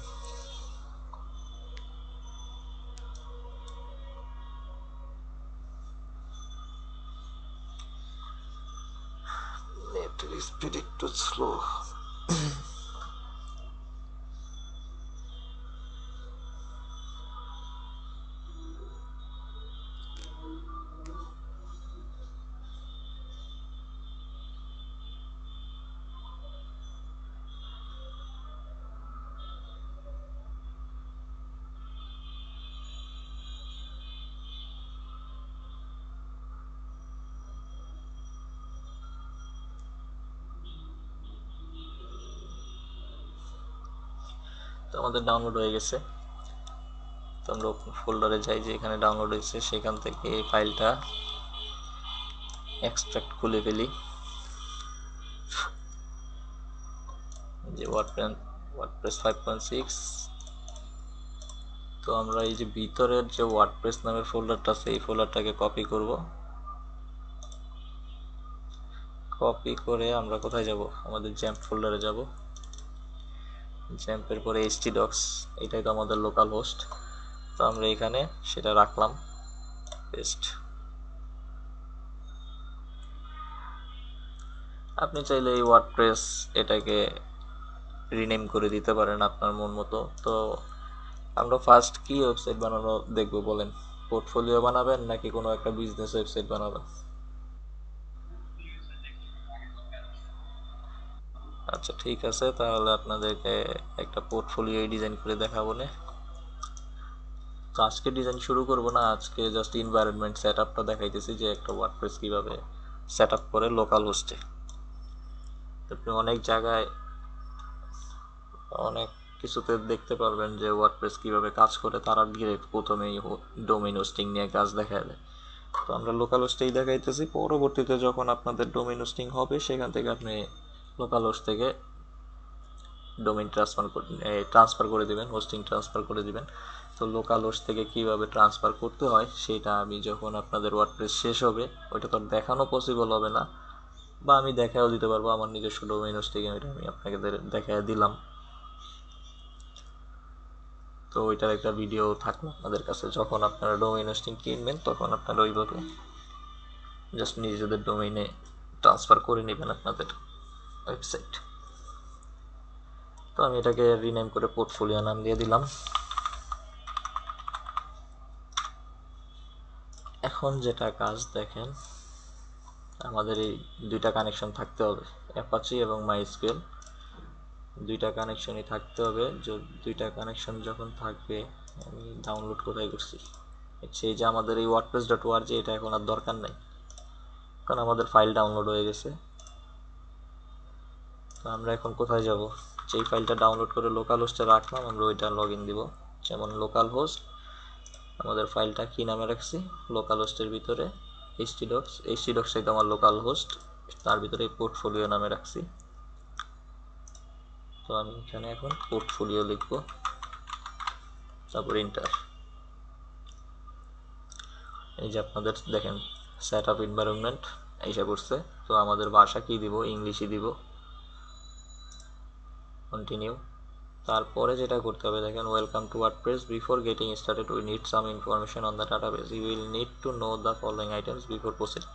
নেট স্পিড একটু স্লো। তো আমাদের ডাউনলোড হয়ে গেছে। তো আমরা ওপেন ফোল্ডারে যাই, যে এখানে ডাউনলোড হয়েছে সেখান থেকে এই ফাইলটা এক্সট্রাক্ট খুলে ফেলি। যে ওয়ার্ডপ্রেস 5.6। তো আমরা এই যে ভিতরের যে ওয়ার্ডপ্রেস নামের ফোল্ডারটা আছে, এই ফোল্ডারটাকে কপি করব। কপি করে আমরা কোথায় যাব? আমাদের জ্যাম্প ফোল্ডারে যাব। জ্যাম্পের পরে htdocs, এটাই তো আমাদের লোকাল হোস্ট। তো আমরা এখানে সেটা রাখলাম, পেস্ট। আপনি চাইলে এই ওয়ার্ডপ্রেস এটাকে রিনেম করে দিতে পারেন আপনার মন মতো। তো আমরা ফার্স্ট কি ওয়েবসাইট বানানো দেখবো বলেন? পোর্টফোলিও বানাবেন নাকি কোনো একটা বিজনেস ওয়েবসাইট বানাবেন? আচ্ছা ঠিক আছে, তাহলে আপনাদেরকে একটা পোর্টফোলিও ডিজাইন করে দেখাবো না। তো আজকে ডিজাইন শুরু করব না, আজকে জাস্ট এনভায়রনমেন্ট সেটআপটা দেখাইতেছি, যে একটা ওয়ার্ডপ্রেস কিভাবে সেটআপ করে লোকাল হোস্টে। আপনি অনেক জায়গায় অনেক কিছুতে দেখতে পারবেন যে ওয়ার্ডপ্রেস কিভাবে কাজ করে, তারা ডিরেক্ট প্রথমেই ডোমেইন হোস্টিং নিয়ে কাজ দেখায় দেয়। তো আমরা লোকাল হোস্টেই দেখাইতেছি, পরবর্তীতে যখন আপনাদের ডোমেইন হোস্টিং হবে সেখান থেকে আপনি লোকাল হোস্ট থেকে ডোমেইন ট্রান্সফার করে দিবেন, হোস্টিং ট্রান্সফার করে দিবেন। তো লোকাল হোস্ট থেকে কিভাবে ট্রান্সফার করতে হয় সেটা আমি যখন আপনাদের ওয়ার্ডপ্রেস শেষ হবে, ওইটা তো দেখানো পসিবল হবে না, বা আমি দেখাও দিতে পারবো আমার নিজস্ব ডোমেইন হোস্টিং, ওইটা আমি আপনাকে দেখায় দিলাম। তো ওইটার একটা ভিডিও থাকলো আপনাদের কাছে, যখন আপনারা ডোমেইন হোস্টিং কিনবেন তখন আপনারা ওইভাবে জাস্ট নিজেদের ডোমেইনে ট্রান্সফার করে নেবেন আপনাদের ওয়েবসাইট। তো আমি এটাকে রিনেম করে পোর্টফোলিও নাম দিয়ে দিলাম। এখন যেটা কাজ দেখেন, আমাদের এই দুইটা কানেকশন থাকতে হবে, অ্যাপাচি এবং মাইস্কুয়েল, দুইটা কানেকশনই থাকতে হবে। দুইটা কানেকশন যখন থাকবে, আমি ডাউনলোড কোথায় করছি, সেই যে আমাদের এই wordpress.org, এটা এখন আর দরকার নাই, কারণ আমাদের ফাইল ডাউনলোড হয়ে গেছে। তো আমরা এখন কোথায় যাব? যেই ফাইলটা ডাউনলোড করে লোকাল হোস্টে রাখলাম, আমরা ওইটা লগ ইন দিব। যেমন লোকাল হোস্ট, আমাদের ফাইলটা কি নামে রাখছি, লোকাল হোস্টের ভিতরে htdocs তো আমার লোকাল হোস্ট, তার ভিতরে পোর্টফোলিও নামে রাখছি। তো আমি এখানে এখন পোর্টফোলিও লিখব, তারপর এন্টার। এই যে আপনাদের দেখেন সেট আপ এনভায়রনমেন্ট এইসব করছে। তো আমাদের ভাষা কি দিব? ইংলিশই দিব। কন্টিনিউ। তারপরে যেটা করতে হবে দেখেন, welcome to WordPress, before getting started we need some information on the database, you will need to know the following items before proceeding: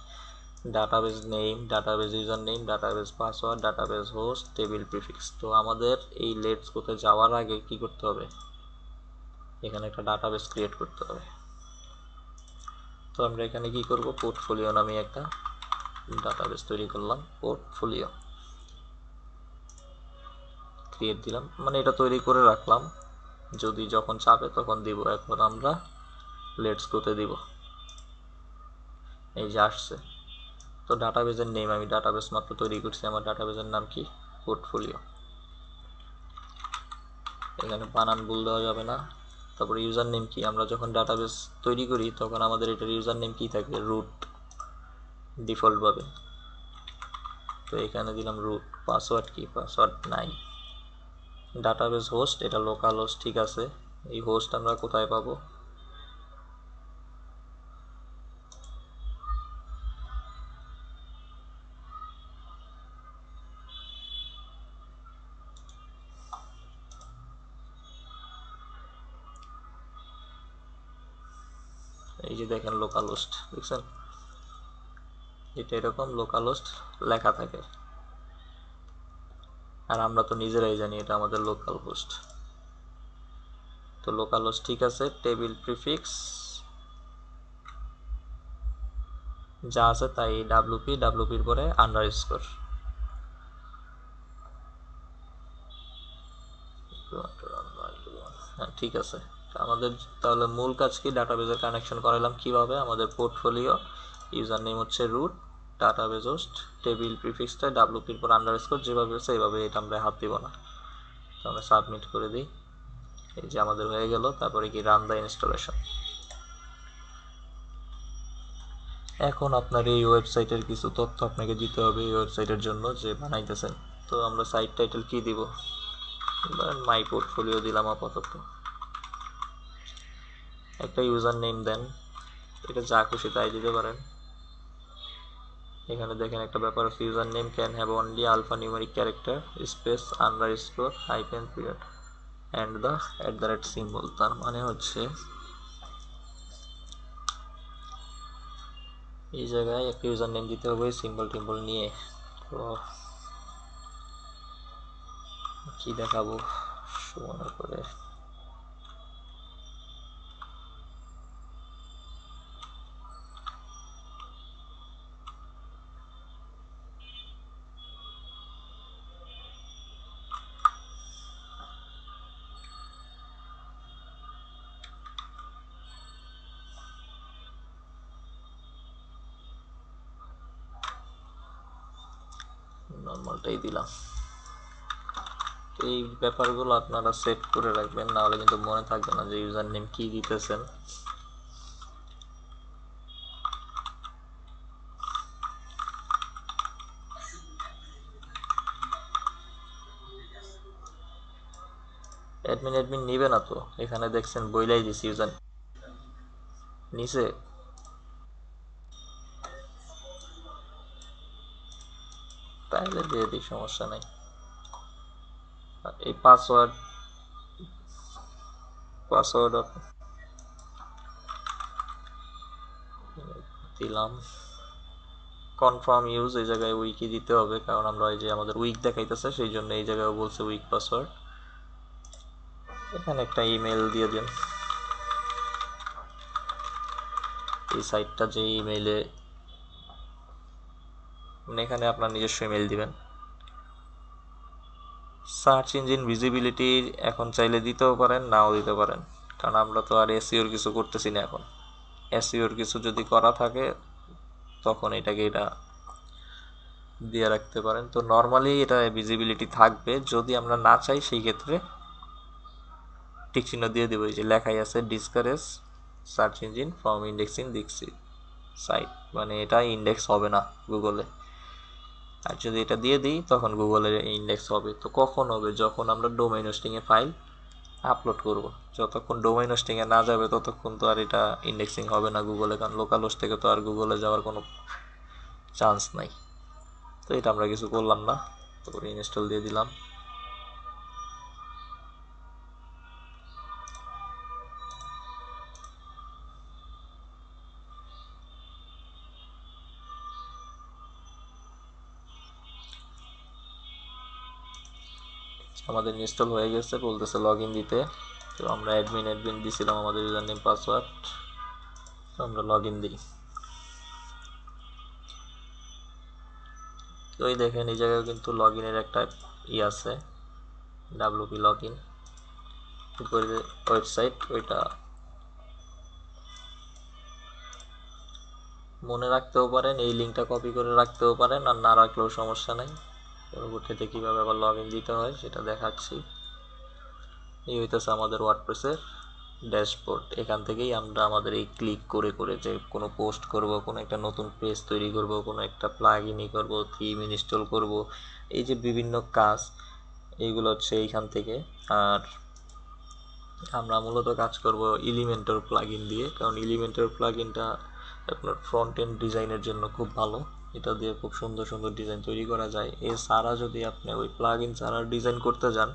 database name, database user name, database password, database host, table prefix. তো আমাদের এই let's কোতে যাওয়ার আগে কি করতে হবে, এখানে একটা ডাটাবেস ক্রিয়েট করতে হবে। তো আমরা এখানে কি করব, পোর্টফোলিও নামে একটা ডাটাবেস তৈরি করলাম, পোর্টফোলিও ক্রিয়েট দিলাম, মানে এটা তৈরি করে রাখলাম, যদি যখন চাপে তখন দিব। এখন আমরা লেটস গোতে দিব, এই যে আসছে। তো ডাটাবেসের নেম, আমি ডাটাবেস মাত্র তৈরি করছি, আমার ডাটাবেসের নাম কি, পোর্টফোলিও। এখানে বানান ভুল দেওয়া যাবে না। তারপরে ইউজার নেম কি, আমরা যখন ডাটাবেস তৈরি করি তখন আমাদের এটার ইউজার নেম কি থাকবে, রুট ডিফল্ট ভাবে। তো এখানে দিলাম রুট। পাসওয়ার্ড কি, পাসওয়ার্ড নাই। ডাটাবেস হোস্ট, এটা লোকাল হোস্ট, ঠিক আছে। এই হোস্ট আমরা কোথায় পাবো, এই যে দেখেন লোকাল হোস্ট, দেখছেন এটা এরকম লোকাল হোস্ট লেখা থাকে, আর আমরা তো নিজেরাই জানি এটা আমাদের লোকাল হোস্ট। তো লোকাল হোস্ট ঠিক আছে। টেবিল প্রিফিক্স যা আছে তাই, ডাব্লুপি, ডাব্লুপির পরে আন্ডারস্কোর। হ্যাঁ ঠিক আছে। আমাদের তাহলে মূল কাজ কি, ডাটাবেজের কানেকশন করালাম কিভাবে, আমাদের পোর্টফোলিও, ইউজার নেম হচ্ছে রুট, ডাটাবেজ হোস্ট, টেবিল প্রিফিক্সটা ডাব্লুপির পর আন্ডারস্কোর, যেভাবে আছে এইভাবে, এটা আমরা হাত দিব না। তো আমরা সাবমিট করে দিই, এই যে আমাদের হয়ে গেল। তারপরে কি, রান দ্য ইনস্টলেশন। এখন আপনার এই ওয়েবসাইটের কিছু তথ্য আপনাকে দিতে হবে এই ওয়েবসাইটের জন্য যে বানাইতেছেন। তো আমরা সাইট টাইটেল কি দিব, মাই পোর্টফোলিও দিলাম আপাতত। একটা ইউজার নেম দেন, এটা যা খুশি তাই দিতে পারেন। এখানে দেখেন একটা ব্যাপার আছে, user name can have only alpha numeric character space underscore hyphen period and the @ symbol. তার মানে হচ্ছে এই জায়গায় একটা ইউজার নেম দিতে হবে সিম্বল টিম্বল নিয়ে। তো কি দেখাবো, সময় করে নর্মালটাই দিলাম। এই ব্যাপারগুলো আপনারা সেট করে রাখবেন, না হলে কিন্তু মনে থাকবে না যে ইউজার নেম কি দিতেছেন। অ্যাডমিন নিবে না তো, এখানে দেখছেন বইলাই দিছি ইউজার নিচে। তাইলে দিয়ে দিই, সমস্যা নাই। এই পাসওয়ার্ড পাসওয়ার্ড দিলাম। কনফার্ম ইউজ, এই জায়গায় উইকি দিতে হবে, কারণ আমরা এই যে আমাদের উইক দেখাইতেছে সেই জন্য এই জায়গায় বলছে উইক পাসওয়ার্ড। এখানে একটা ইমেল দিয়ে দিন, এই সাইটটা যে ইমেইলে, মানে এখানে আপনার নিজস্ব ইমেল দিবেন। সার্চ ইঞ্জিন ভিজিবিলিটি এখন চাইলে দিতেও পারেন, নাও দিতে পারেন, কারণ আমরা তো আর এসইওর কিছু করতেছি না এখন। এসইওর কিছু যদি করা থাকে তখন এটা দিয়ে রাখতে পারেন। তো নর্মালি এটা ভিজিবিলিটি থাকবে, যদি আমরা না চাই সেই ক্ষেত্রে টিক চিহ্ন দিয়ে দেবো। এই যে লেখাই আছে discourage search engine from indexing this site, মানে এটা ইন্ডেক্স হবে না গুগলে। আর যদি এটা দিয়ে দিই তখন গুগলের ইন্ডেক্স হবে। তো কখন হবে, যখন আমরা ডোমেইন হোস্টিংয়ে ফাইল আপলোড করব। যতক্ষণ ডোমেইন হোস্টিংয়ে না যাবে ততক্ষণ তো আর এটা ইন্ডেক্সিং হবে না গুগলে, কারণ লোকাল হোস্ট থেকে তো আর গুগলে যাওয়ার কোনো চান্স নাই। তো এটা আমরা কিছু করলাম না, তারপরে ইনস্টল দিয়ে দিলাম। আমাদের ইনস্টল হয়ে গেছে, বলতেছে লগ ইন দিতে। তো আমরা অ্যাডমিন দিছিলাম আমাদের ইউজার নেম পাসওয়ার্ড, তো আমরা লগ ইন দিই। তো এই দেখেন এই জায়গায় কিন্তু লগ ইনের একটা আছে, WP লগ ইন ওয়েবসাইট। ওইটা মনে রাখতেও পারেন, এই লিঙ্কটা কপি করে রাখতেও পারেন, আর না রাখলেও সমস্যা নাই। পরবর্তীতে কীভাবে আবার লগ ইন দিতে হয় সেটা দেখাচ্ছি। এই হইতেছে আমাদের ওয়ার্ডপ্রেসের ড্যাশবোর্ড। এখান থেকেই আমরা আমাদের এই ক্লিক করে করে যে কোনো পোস্ট করব, কোনো একটা নতুন পেজ তৈরি করব, কোনো একটা প্লাগইনই করব, থিম ইনস্টল করব, এই যে বিভিন্ন কাজ এইগুলো হচ্ছে এইখান থেকে। আর আমরা মূলত কাজ করব এলিমেন্টর প্লাগইন দিয়ে, কারণ এলিমেন্টর প্লাগইনটা আপনার ফ্রন্ট এন্ড ডিজাইনের জন্য খুব ভালো। এটা দিয়ে খুব সুন্দর সুন্দর ডিজাইন তৈরি করা যায়। এছাড়া যদি আপনি ওই প্লাগইন ছাড়া ডিজাইন করতে যান,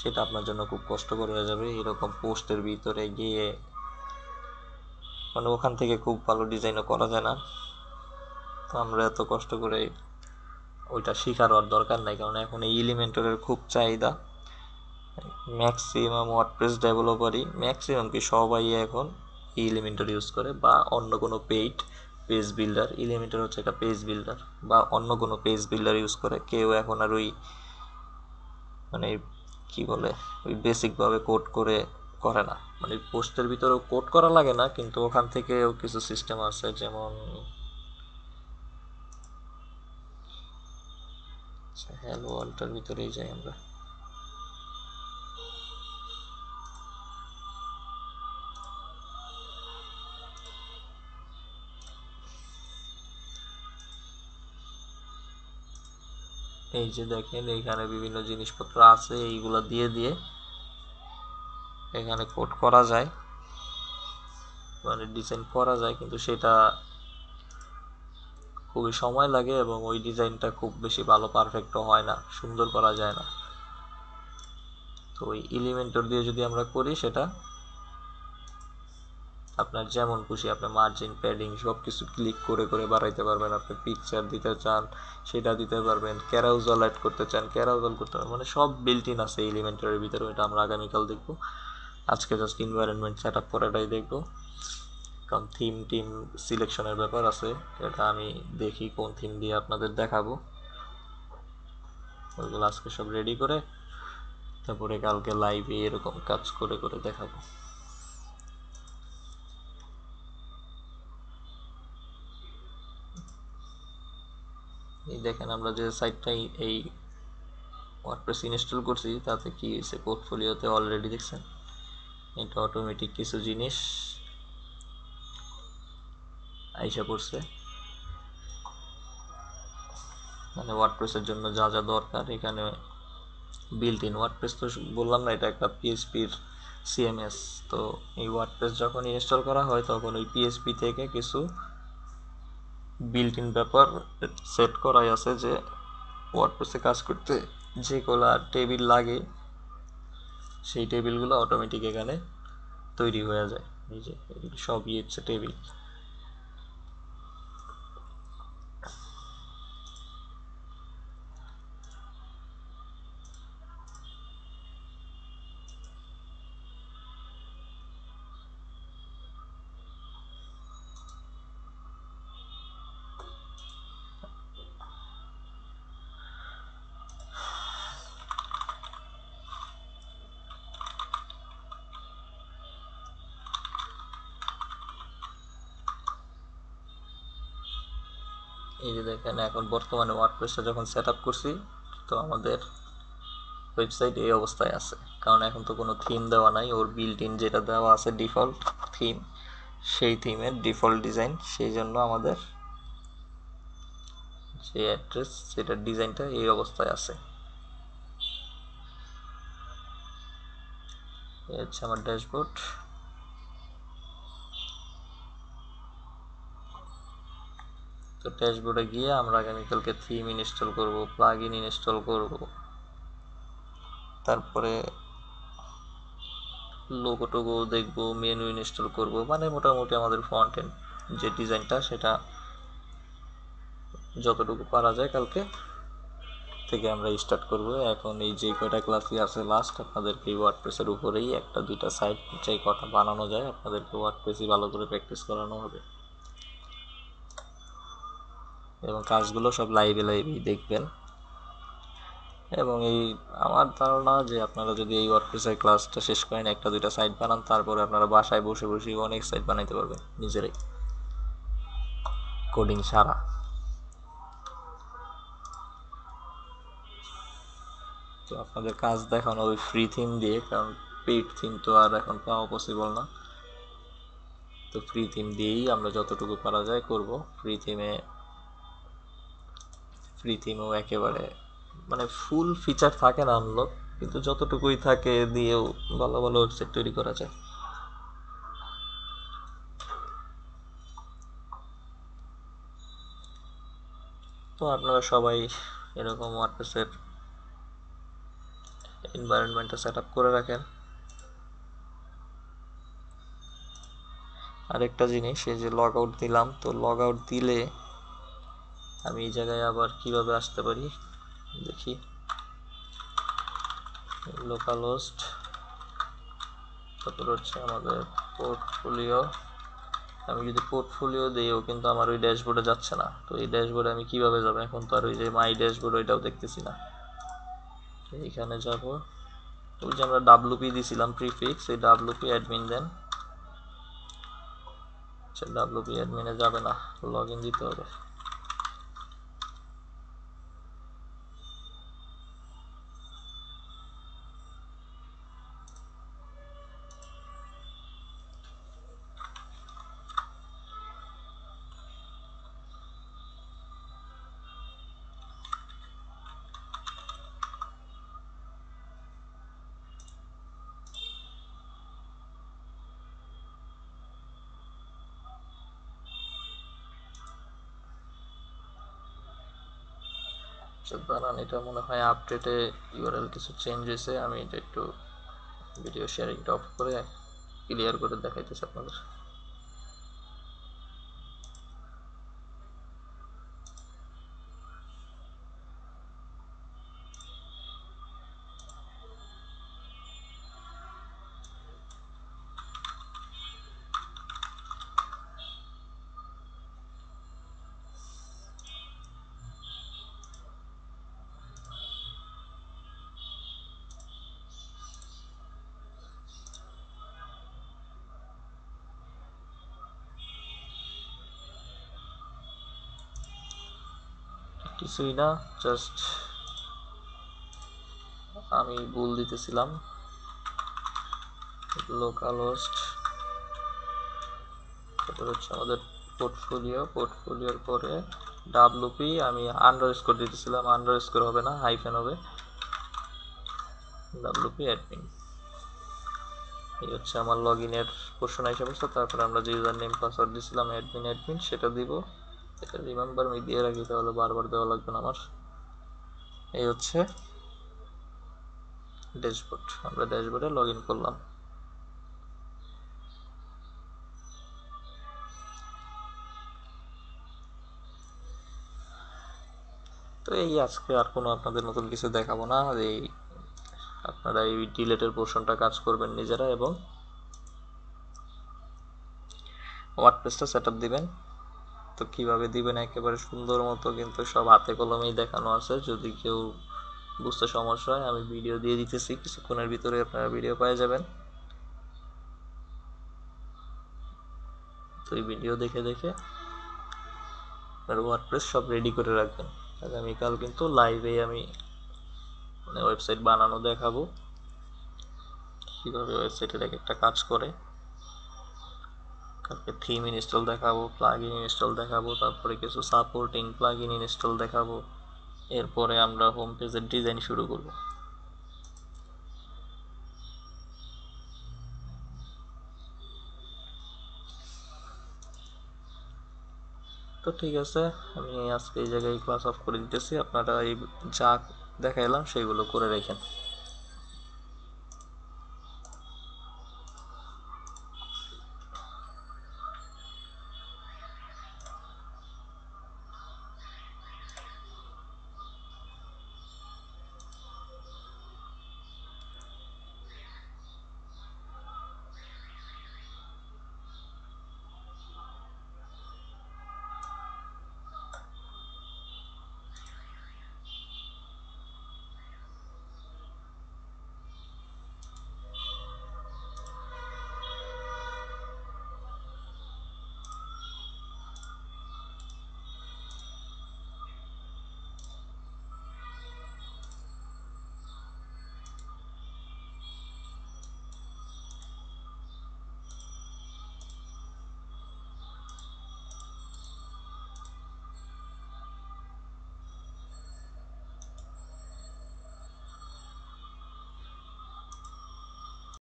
সেটা আপনার জন্য খুব কষ্টকর হয়ে যাবে। এরকম পোস্টের ভিতরে গিয়ে মানে ওখান থেকে খুব ভালো ডিজাইনও করা যায় না। তো আমরা এত কষ্ট করে ওইটা শেখার আর দরকার নাই, কারণ এখন এই এলিমেন্টরের খুব চাহিদা। ম্যাক্সিমাম ওয়ার্ডপ্রেস ডেভেলপারই, ম্যাক্সিমাম কি সবাই এখন এলিমেন্টর ইউজ করে, বা অন্য কোনো পেজ বিল্ডার। এলিমেন্টর হচ্ছে একটা পেজ বিল্ডার, বা অন্য কোনো পেজ বিল্ডার ইউজ করে। কেউ এখন আর ওই মানে কি বলে ওই বেসিকভাবে কোড করে না। মানে পোস্টের ভিতরেও কোড করা লাগে না, কিন্তু ওখান থেকেও কিছু সিস্টেম আছে, যেমন হ্যালো ওয়ার্ল্ডটার ভিতরেই যাই আমরা। এই যে দেখেন এইখানে বিভিন্ন জিনিসপত্র আছে, এইগুলো দিয়ে দিয়ে এখানে কোড করা যায়, মানে ডিজাইন করা যায়, কিন্তু সেটা খুবই সময় লাগে এবং ওই ডিজাইনটা খুব বেশি ভালো পারফেক্টও হয় না, সুন্দর করা যায় না। তো ওই এলিমেন্টর দিয়ে যদি আমরা করি, সেটা আপনার যেমন খুশি আপনি মার্জিন প্যাডিং সব কিছু ক্লিক করে করে বাড়াইতে পারবেন। আপনি পিকচার দিতে চান সেটা দিতে পারবেন, ক্যারাউজাল অ্যাড করতে চান ক্যারাউজাল করতে পারবেন, মানে সব বিল্ট ইন আছে এলিমেন্টরের ভিতরে। এটা আমরা আগামীকাল দেখবো। আজকে জাস্ট এনভায়রনমেন্ট সেট আপ করাটাই দেখবো, কারণ টিম সিলেকশনের ব্যাপার আছে। এটা আমি দেখি কোন থিম দিয়ে আপনাদের দেখাবো, ওইগুলো আজকে সব রেডি করে তারপরে কালকে লাইভে এরকম কাজ করে করে দেখাবো। এই দেখেন আমরা যে সাইটটাই এই ওয়ার্ডপ্রেস ইনস্টল করছি তাতে কি হয়েছে, পোর্টফোলিওতে অলরেডি দেখছেন এটা অটোমেটিক কিছু জিনিস আইসা পড়ছে। মানে ওয়ার্ডপ্রেসের জন্য যা যা দরকার এখানে বিল্ট ইন। ওয়ার্ডপ্রেস তো বললাম না এটা একটা পিএইচপির সিএমএস। তো এই ওয়ার্ডপ্রেস যখন ইনস্টল করা হয় তখন ওই পিএইচপি থেকে কিছু বিল্ট ইন ব্যাপার সেট করাই আছে, যে ওয়ার্ডপ্রেসে কাজ করতে যেগুলা টেবিল লাগে সেই টেবিলগুলো অটোমেটিক এখানে তৈরি হয়ে যায়। এই যে সবই হচ্ছে টেবিল। এই যে দেখেন এখন বর্তমানে ওয়ার্ডপ্রেসটা যখন সেট আপ করছি, তো আমাদের ওয়েবসাইট এই অবস্থায় আছে, কারণ এখন তো কোনো থিম দেওয়া নাই। ওর বিল্ট ইন যেটা দেওয়া আছে ডিফল্ট থিম, সেই থিমের ডিফল্ট ডিজাইন, সেই জন্য আমাদের যে অ্যাড্রেস সেটার ডিজাইনটা এই অবস্থায় আছে। এই হচ্ছে আমার ড্যাশবোর্ড। তো ড্যাশবোর্ডে গিয়ে আমরা আগামীকালকে থিম ইনস্টল করব, প্লাগইন ইনস্টল করব, তারপরে লোগো টোগো দেখবো, মেনু ইনস্টল করব, মানে মোটামুটি আমাদের ফ্রন্ট এন্ড যে ডিজাইনটা সেটা যতটুকু পারা যায় কালকে থেকে আমরা স্টার্ট করব। এখন এই যে কয়টা ক্লাসই আছে লাস্ট, আপনাদেরকে এই ওয়ার্ডপ্রেসের উপরেই একটা দুইটা সাইট যে কটা বানানো যায় আপনাদেরকে ওয়ার্ডপ্রেসই ভালো করে প্র্যাকটিস করানো হবে, এবং কাজগুলো সব লাইভেই দেখবেন। এবং এই আমার ধারণা যে আপনারা যদি এই ওয়ার্ডপ্রেসের ক্লাসটা শেষ করেন, একটা দুইটা সাইট বানান, তারপরে আপনারা বাসায় বসে বসে অনেক সাইট বানাইতে পারবেন নিজেরাই, কোডিং ছাড়া। তো আপনাদের কাজ দেখানো ওই ফ্রি থিম দিয়ে, কারণ পেইড থিম তো আর এখন পাওয়া পসিবল না। তো ফ্রি থিম দিয়েই আমরা যতটুকু পারা যায় করব। ফ্রি থিমেও একেবারে মানে ফুল ফিচার থাকে না আনলক, কিন্তু যতটুকুই থাকে দিয়েও ভালো ভালো ওয়েবসাইট তৈরি করা যায়। তো আপনারা সবাই এরকম ওয়ার্ডপ্রেসের এনভায়রনমেন্টটা সেট আপ করে রাখেন। আরেকটা জিনিস, এই যে লগ আউট দিলাম, তো লগ আউট দিলে আমি এই জায়গায় আবার কিভাবে আসতে পারি দেখি। লোকাল হোস্ট, তারপর হচ্ছে আমাদের পোর্টফোলিও। আমি যদি পোর্টফোলিও দিইও কিন্তু আমার ওই ড্যাশবোর্ডে যাচ্ছে না। তো এই ড্যাশবোর্ডে আমি কিভাবে যাব? এখন তো আর ওই যে মাই ড্যাশবোর্ড ওইটাও দেখতেছি না। এইখানে যাব, ওই যে আমরা ডাব্লুপি দিছিলাম প্রিফিক্স, এই ডাব্লুপি অ্যাডমিন দেন। আচ্ছা, ডাব্লুপি অ্যাডমিনে যাবে না, লগ ইন দিতে হবে। দাঁড়ান, এটা মনে হয় আপডেটে ইউআরএল কিছু চেঞ্জ হয়েছে। আমি এটা একটু ভিডিও শেয়ারিংটা অফ করে ক্লিয়ার করে দেখাইতেছি আপনাদের। কিছুই না, জাস্ট আমি ভুল দিতেছিলাম। লোকাল হোস্ট, তারপর হচ্ছে আমাদের পোর্টফোলিওর পরে ডাব্লুপি, আমি আন্ডারস্কোর দিতেছিলাম, আন্ডারস্কোর হবে না, হাইফেন হবে, ডাব্লুপি অ্যাডমিন। এই হচ্ছে আমার লগ ইনের পোর্শন হিসেবে। তারপরে আমরা যে ইউজার নেম পাসওয়ার্ড দিয়েছিলাম অ্যাডমিন, সেটা দিব। এটা রিমেম্বার মি দিয়ে রাখি, তাহলে বারবার দেওয়া লাগবে না আমার। এই হচ্ছে ড্যাশবোর্ড, আমরা ড্যাশবোর্ডে লগ ইন করলাম। তো এই আজকে আর কোনো আপনাদের নতুন কিছু দেখাবো না। এই আপনারা এই ডিলেটের পোর্শনটা কাজ করবেন নিজেরা, এবং ওয়ার্ডপ্রেসটা সেট আপ দিবেন। তো কিভাবে দিবেন একেবারে সুন্দর মতো কিন্তু সব হাতে কলমেই দেখানো আছে। যদি কেউ বুঝতে সমস্যা হয়, আমি ভিডিও দিয়ে দিতেছি, কিছুক্ষণের ভিতরে আপনারা ভিডিও পেয়ে যাবেন। তো এই ভিডিও দেখে দেখে আপনার ওয়ার্ডপ্রেস সব রেডি করে রাখবেন। আগামীকাল কিন্তু লাইভে আমি মানে ওয়েবসাইট বানানো দেখাবো, কিভাবে ওয়েবসাইটের এক একটা কাজ করে। কালকে থিম ইনস্টল দেখাবো, প্লাগইন ইনস্টল দেখাবো, তারপরে কিছু সাপোর্টিং প্লাগইন ইনস্টল দেখাবো। এরপরে আমরা হোম পেজের ডিজাইন শুরু করব। তো ঠিক আছে, আমি আজকে এই জায়গায় ক্লাস অফ করে দিতেছি। আপনারা এই যা দেখাইলাম সেগুলো করে রাখেন।